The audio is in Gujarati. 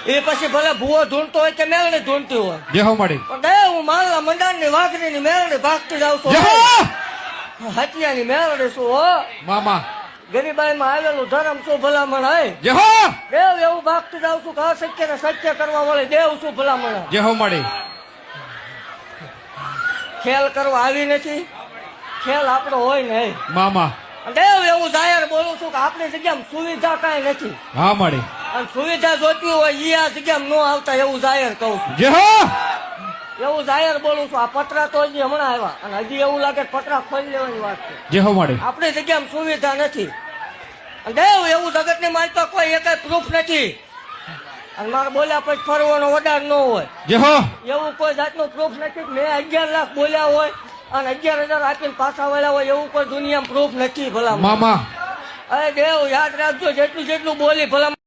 એ પછી ભલે ભૂવો ઢૂંઢતો હોય કે મેળણી ઢૂંઢતી હોય. જય હો માડી. પણ દે હું માલના મંડાણની વાઘરીની મેળણી ભાગતી જાઉં છું. જય હો હટિયાની મેળણી છું હો. મામા. ગરીબાઈમાં આવેલું ધર્મ શું ભલામણ હે. જય હો દેવ એવું ભાગતી જાઉં છું કે અશક્ય ને સત્ય કરવા મળે. દેવ શું ભલામણ. જય હો માડી. ખેલ કરવા આવી નથી. ખેલ આપણો હોય ને મામા. દેવ એવું જાહેર બોલું છું કે આપણી જગ્યામાં સુવિધા કઈ નથી. હા માડી. અને સુવિધા જોતી હોય ઈ આ જગ્યામાં ન આવતા એવું જાહેર કહું છું. જય હો એવું જાહેર બોલું છું. આ પતરા તો હજી હમણાં આવ્યા અને હજી એવું લાગે કે પતરા ખોલી લેવાની વાત છે. જય હો માડી. આપણી જગ્યામાં સુવિધા નથી. અને દેવ એવું જગતની માલપા કોઈ એક પ્રૂફ નથી. અને મારે બોલ્યા પછી ફરવાનો વડાર ન હોય. જય હો એવું કોઈ જાતનું પ્રૂફ નથી. મેં 11 લાખ બોલ્યા હોય અને 11,000 આપીને પાછા વળ્યા હોય એવું કોઈ દુનિયામાં પ્રૂફ નથી. ભલા મામા. અરે દેવ યાદ રાખજો જેટલું જેટલું બોલી ભલા